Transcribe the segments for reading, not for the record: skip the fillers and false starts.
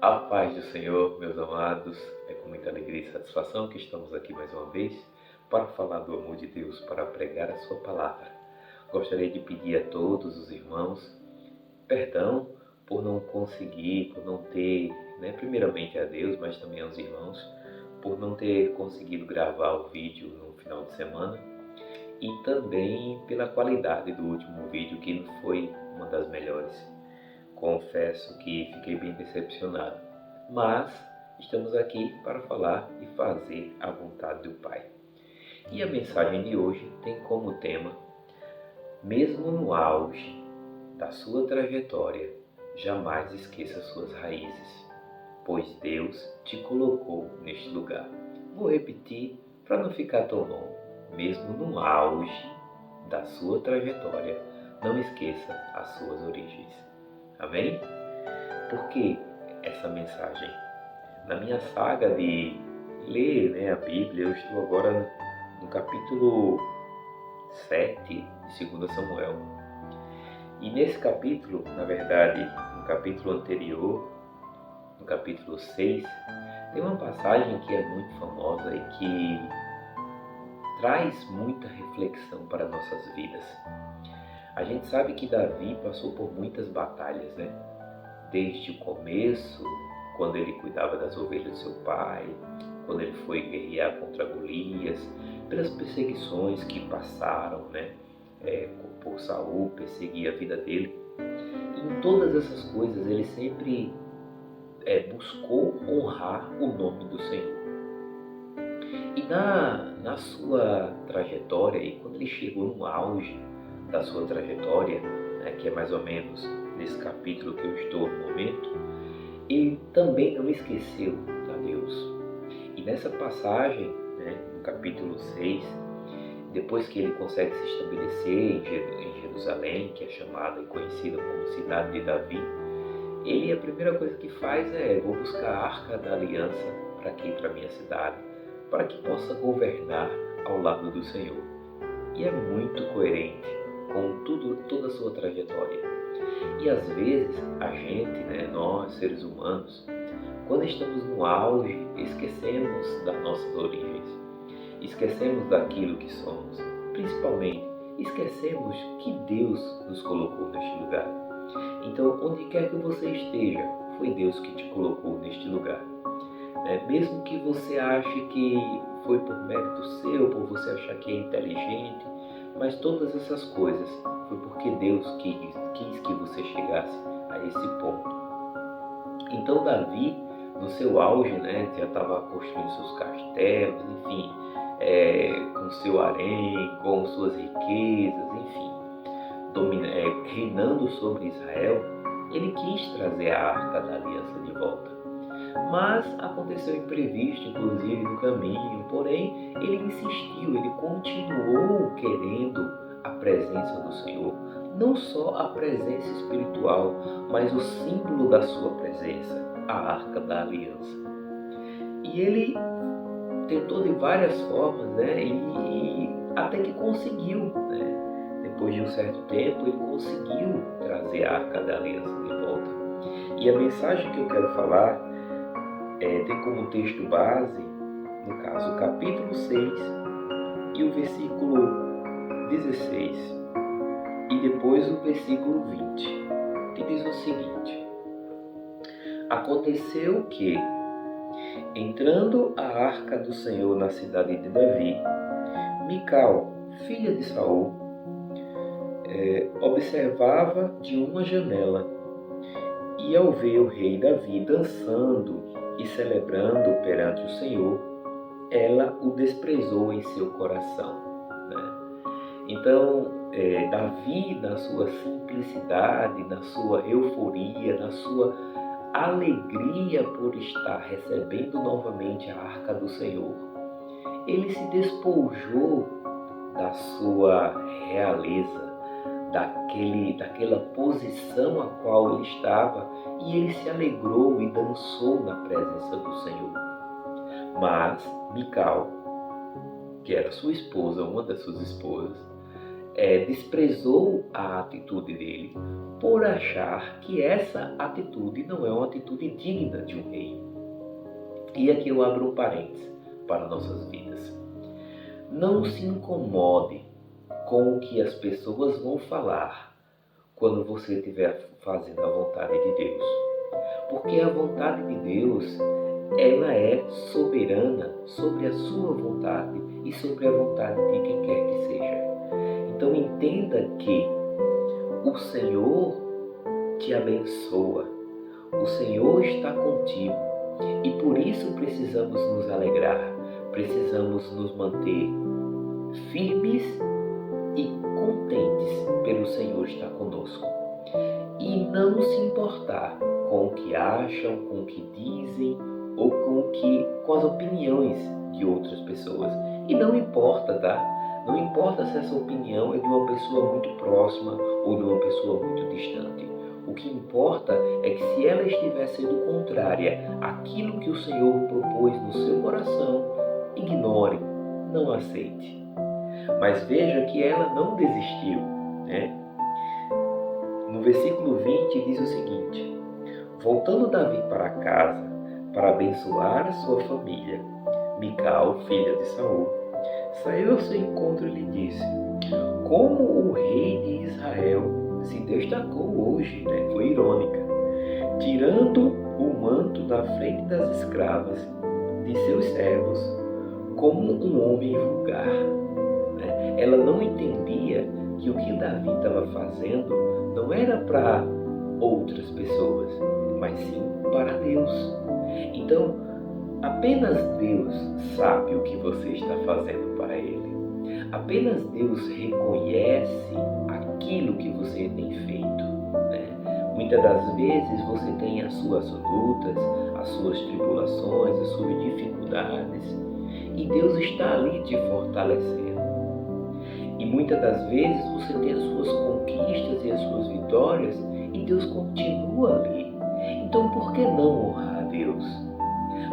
A paz do Senhor, meus amados, é com muita alegria e satisfação que estamos aqui mais uma vez para falar do amor de Deus, para pregar a sua palavra. Gostaria de pedir a todos os irmãos perdão por não conseguir, por não ter, primeiramente a Deus, mas também aos irmãos, por não ter conseguido gravar o vídeo no final de semana e também pela qualidade do último vídeo, que não foi uma das melhores. Confesso que fiquei bem decepcionado, mas estamos aqui para falar e fazer a vontade do Pai. E a mensagem de hoje tem como tema: mesmo no auge da sua trajetória, jamais esqueça suas raízes, pois Deus te colocou neste lugar. Vou repetir para não ficar tão longo. Mesmo no auge da sua trajetória, não esqueça as suas origens. Amém? Por que essa mensagem? Na minha saga de ler a Bíblia, eu estou agora no capítulo 7 de 2 Samuel. E nesse capítulo, na verdade, no capítulo anterior, no capítulo 6, tem uma passagem que é muito famosa e que traz muita reflexão para nossas vidas. A gente sabe que Davi passou por muitas batalhas, Desde o começo, quando ele cuidava das ovelhas do seu pai, quando ele foi guerrear contra Golias, pelas perseguições que passaram, por Saul, perseguir a vida dele. E em todas essas coisas ele sempre buscou honrar o nome do Senhor. E na sua trajetória, e quando ele chegou no auge da sua trajetória, que é mais ou menos nesse capítulo que eu estou no momento, ele também não esqueceu a Deus. E nessa passagem, no capítulo 6, depois que ele consegue se estabelecer em Jerusalém, que é chamada e conhecida como Cidade de Davi, a primeira coisa que faz vou buscar a Arca da Aliança para aqui, para a minha cidade, para que possa governar ao lado do Senhor. E é muito coerente com toda a sua trajetória. E às vezes a gente, nós seres humanos, quando estamos no auge, esquecemos das nossas origens, esquecemos daquilo que somos, principalmente esquecemos que Deus nos colocou neste lugar. Então, onde quer que você esteja, foi Deus que te colocou neste lugar. Mesmo que você ache que foi por mérito seu, por você achar que é inteligente, mas todas essas coisas foi porque Deus quis que você chegasse a esse ponto. Então Davi, no seu auge, já estava construindo seus castelos, enfim, com seu harém, com suas riquezas, enfim, reinando sobre Israel. Ele quis trazer a Arca da Aliança de volta. Mas aconteceu imprevisto, inclusive, no caminho. Porém, ele insistiu, ele continuou querendo a presença do Senhor. Não só a presença espiritual, mas o símbolo da sua presença, a Arca da Aliança. E ele tentou de várias formas, e até que conseguiu, Depois de um certo tempo, ele conseguiu trazer a Arca da Aliança de volta. E a mensagem que eu quero falar tem como texto base, no caso, o capítulo 6 e o versículo 16, e depois o versículo 20, que diz o seguinte: aconteceu que, entrando a arca do Senhor na cidade de Davi, Mical, filha de Saul, observava de uma janela, e ao ver o rei Davi dançando e celebrando perante o Senhor, ela o desprezou em seu coração. Então, Davi, na sua simplicidade, na sua euforia, na sua alegria por estar recebendo novamente a Arca do Senhor, ele se despojou da sua realeza, daquela posição a qual ele estava, e ele se alegrou e dançou na presença do Senhor. Mas Mical que era sua esposa, uma das suas esposas, desprezou a atitude dele por achar que essa atitude não é uma atitude digna de um rei. E aqui eu abro um parênteses para nossas vidas. Não se incomode com o que as pessoas vão falar quando você estiver fazendo a vontade de Deus. Porque a vontade de Deus, ela é soberana sobre a sua vontade e sobre a vontade de quem quer que seja. Então entenda que o Senhor te abençoa, o Senhor está contigo e por isso precisamos nos alegrar, precisamos nos manter firmes e contentes pelo Senhor estar conosco. E não se importar com o que acham, com o que dizem ou com as opiniões de outras pessoas. E não importa, tá? Não importa se essa opinião é de uma pessoa muito próxima ou de uma pessoa muito distante. O que importa é que se ela estiver sendo contrária àquilo que o Senhor propôs no seu coração, ignore, não aceite. Mas veja que ela não desistiu, né? No versículo 20 diz o seguinte: voltando Davi para casa para abençoar a sua família, Mical, filha de Saul, saiu ao seu encontro e lhe disse: como o rei de Israel se destacou hoje, né? Foi irônica, tirando o manto da frente das escravas de seus servos, como um homem vulgar. Né? Ela não entendia que o que Davi estava fazendo não era para outras pessoas, mas sim para Deus. Então, apenas Deus sabe o que você está fazendo para Ele. Apenas Deus reconhece aquilo que você tem feito. Né? Muitas das vezes você tem as suas lutas, as suas tribulações, as suas dificuldades, e Deus está ali te fortalecendo. E muitas das vezes você tem as suas conquistas e as suas vitórias, e Deus continua ali. Então por que não honrar a Deus?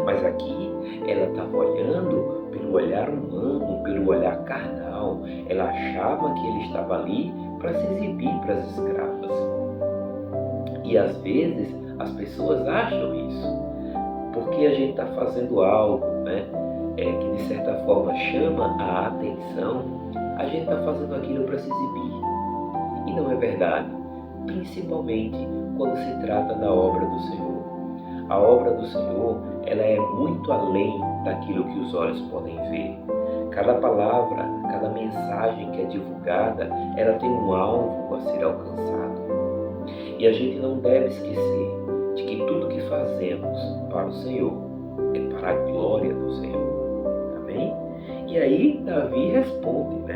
Mas aqui ela estava olhando pelo olhar humano, pelo olhar carnal. Ela achava que ele estava ali para se exibir para as escravas. E às vezes as pessoas acham isso, porque a gente está fazendo algo, né, que de certa forma chama a atenção, a gente está fazendo aquilo para se exibir. E não é verdade, principalmente quando se trata da obra do Senhor. A obra do Senhor, ela é muito além daquilo que os olhos podem ver. Cada palavra, cada mensagem que é divulgada, ela tem um alvo a ser alcançado. E a gente não deve esquecer de que tudo que fazemos para o Senhor é para a glória do Senhor. Amém? E aí Davi responde, né?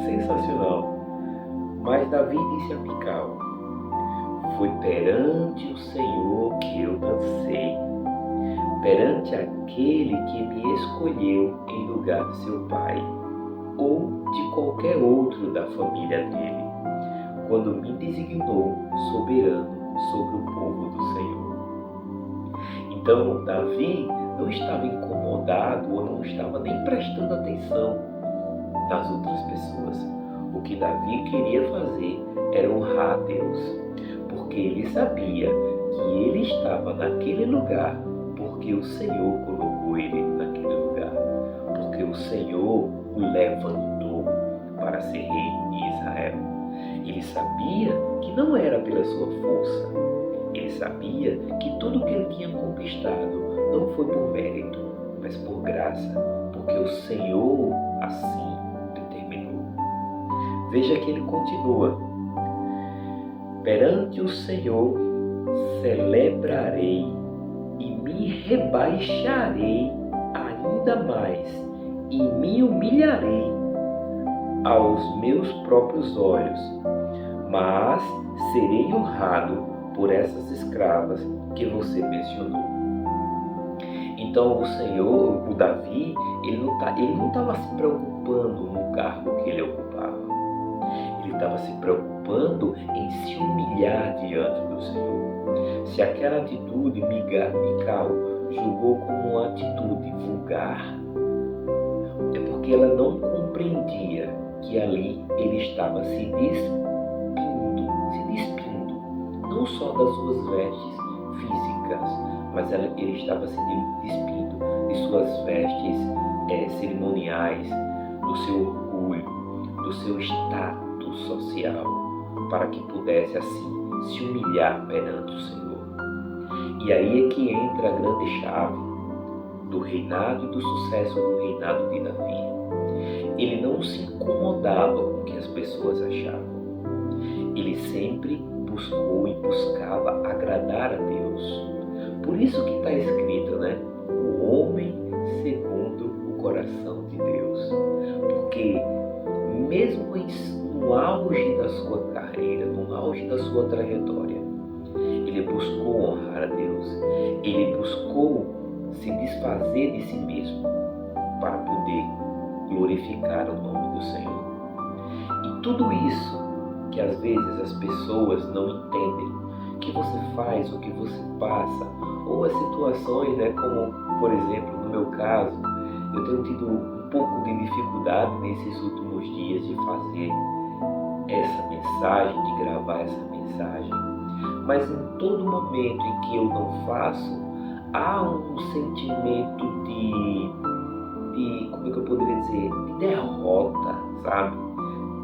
Sensacional. Mas Davi disse a Mical: foi perante o Senhor que eu dancei, perante aquele que me escolheu em lugar de seu pai, ou de qualquer outro da família dele, quando me designou soberano sobre o povo do Senhor. Então Davi não estava incomodado ou não estava nem prestando atenção nas outras pessoas. O que Davi queria fazer era honrar a Deus, porque ele sabia que ele estava naquele lugar porque o Senhor colocou ele naquele lugar, porque o Senhor o levantou para ser rei de Israel. Ele sabia que não era pela sua força, ele sabia que tudo que ele tinha conquistado não foi por mérito, mas por graça, porque o Senhor assim determinou. Veja que ele continua: perante o Senhor celebrarei e me rebaixarei ainda mais e me humilharei aos meus próprios olhos, mas serei honrado por essas escravas que você mencionou. Então o Senhor, o Davi, ele não estava se preocupando no cargo que ele ocupava. Ele estava se preocupando em se humilhar diante do Senhor. Se aquela atitude Mical julgou como uma atitude vulgar, é porque ela não compreendia que ali ele estava se despindo, não só das suas vestes físicas, mas ele estava se despindo de suas vestes cerimoniais, do seu orgulho, do seu status social, para que pudesse assim se humilhar perante o Senhor. E aí é que entra a grande chave do reinado e do sucesso do reinado de Davi. Ele não se incomodava com o que as pessoas achavam. Ele sempre buscou e buscava agradar a Deus. Por isso que está escrito, né? O homem segundo o coração de Deus. Porque mesmo no auge da sua carreira, no auge da sua trajetória, ele buscou honrar a Deus. Ele buscou se desfazer de si mesmo para poder glorificar o nome do Senhor. E tudo isso que às vezes as pessoas não entendem, que você faz, o que você passa, ou as situações, né, como por exemplo no meu caso, eu tenho tido um pouco de dificuldade nesses últimos dias de fazer essa mensagem, de gravar essa mensagem, mas em todo momento em que eu não faço, há um sentimento de como é que eu poderia dizer, de derrota, sabe?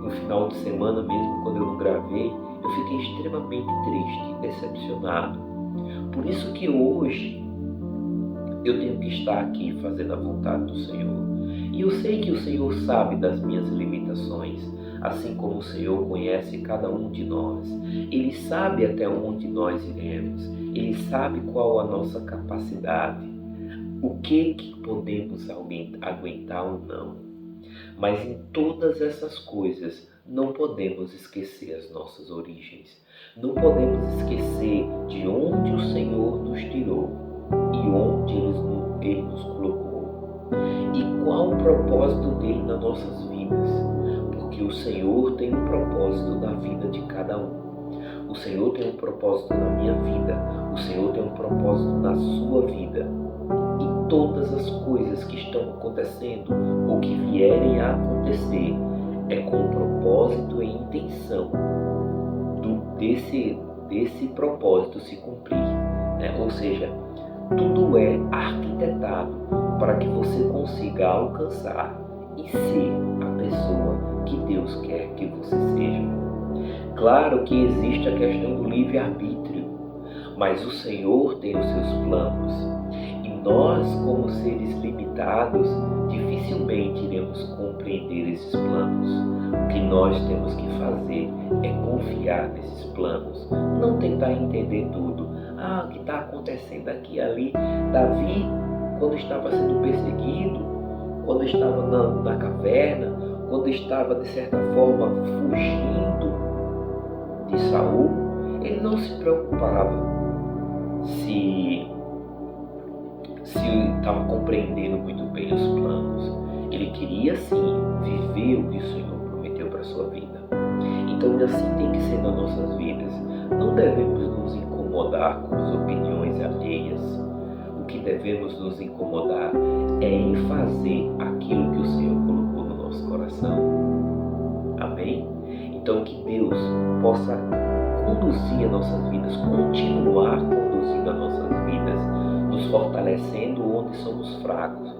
No final de semana mesmo, quando eu não gravei, eu fiquei extremamente triste, decepcionado. Por isso que hoje eu tenho que estar aqui fazendo a vontade do Senhor. E eu sei que o Senhor sabe das minhas limitações, assim como o Senhor conhece cada um de nós. Ele sabe até onde nós iremos. Ele sabe qual a nossa capacidade, o que podemos aguentar ou não. Mas em todas essas coisas, não podemos esquecer as nossas origens. Não podemos esquecer de onde o Senhor nos tirou e onde Ele nos colocou. E qual o propósito dele nas nossas vidas. Porque o Senhor tem um propósito na vida de cada um. O Senhor tem um propósito na minha vida. O Senhor tem um propósito na sua vida. E todas as coisas que estão acontecendo ou que vierem a acontecer é com o propósito e intenção desse propósito se cumprir, né? Ou seja, tudo é arquitetado para que você consiga alcançar e ser a pessoa que Deus quer que você seja. Claro que existe a questão do livre-arbítrio, mas o Senhor tem os seus planos. E nós, como seres limitados, dificilmente iremos compreender esses planos. O que nós temos que fazer é confiar nesses planos, não tentar entender tudo. O que está acontecendo aqui e ali. Davi, quando estava sendo perseguido, quando estava na caverna, quando estava de certa forma fugindo de Saul, ele não se preocupava se estava compreendendo muito bem os planos. Ele queria sim viver o que o Senhor prometeu para a sua vida. Então assim tem que ser nas nossas vidas. Não devemos nos incomodar com as opiniões alheias. O que devemos nos incomodar é em fazer aquilo que o Senhor colocou no nosso coração. Amém? Então que Deus possa conduzir as nossas vidas, continuar conduzindo as nossas vidas, nos fortalecendo onde somos fracos,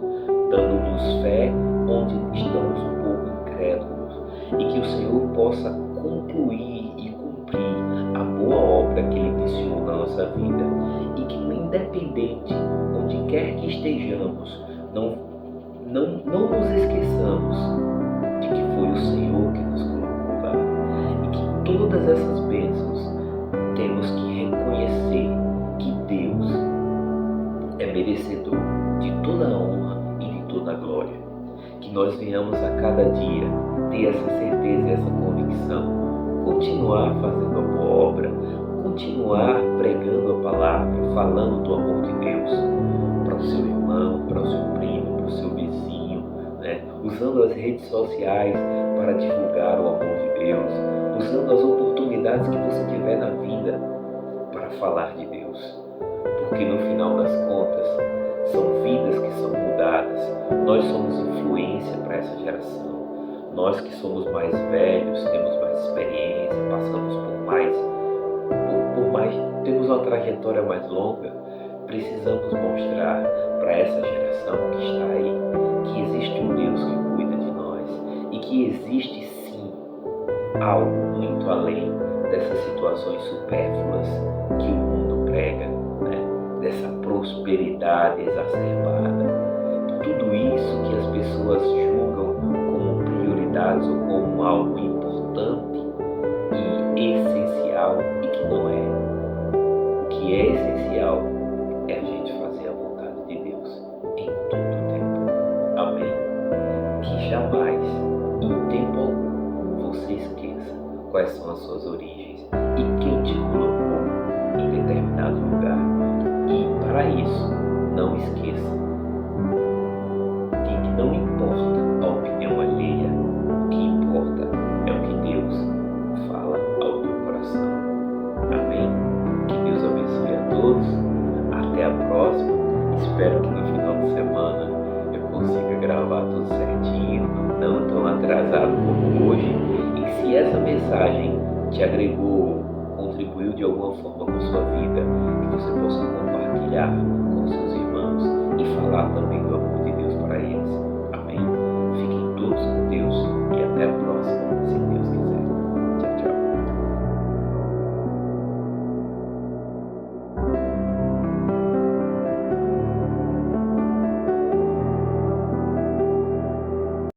dando-nos fé onde estamos um pouco incrédulos, e que o Senhor possa concluir e cumprir a boa obra que Ele iniciou na nossa vida, e que independente onde quer que estejamos, não nos esqueçamos de que foi o Senhor que nos colocou lá, e que todas essas bênçãos temos que reconhecer que Deus é merecedor de toda a honra e de toda a glória. Que nós venhamos a cada dia ter essa certeza e essa convicção, continuar fazendo a boa obra, continuar pregando a palavra, falando do amor de Deus para o seu irmão, para o seu primo, para o seu vizinho, né? Usando as redes sociais para divulgar o amor de Deus, usando as oportunidades que você tiver na vida para falar de Deus. Porque no final das contas, São vidas que são mudadas. Nós somos influência para essa geração. Nós que somos mais velhos, temos mais experiência, passamos temos uma trajetória mais longa, precisamos mostrar para essa geração que está aí que existe um Deus que cuida de nós e que existe sim algo muito além dessas situações supérfluas que o mundo prega, né? Dessa prosperidade exacerbada. Tudo isso que as pessoas julgam como prioridades ou como algo importante e essencial e que não é. O que é essencial é a gente fazer a vontade de Deus em todo o tempo. Amém? Que jamais, em tempo algum, você esqueça quais são as suas origens e quem te colocou em determinado lugar. E para isso, não esqueça de que não importa a opinião alheia, o que importa é o que Deus fala ao teu coração. Amém? Que Deus abençoe a todos. Até a próxima. Espero que no final de semana eu consiga gravar tudo certinho, não tão atrasado como hoje. E se essa mensagem te agregou, contribuiu de alguma forma com sua vida, que você possa compartilhar com seus irmãos e falar também do amor de Deus para eles. Amém? Fiquem todos com Deus.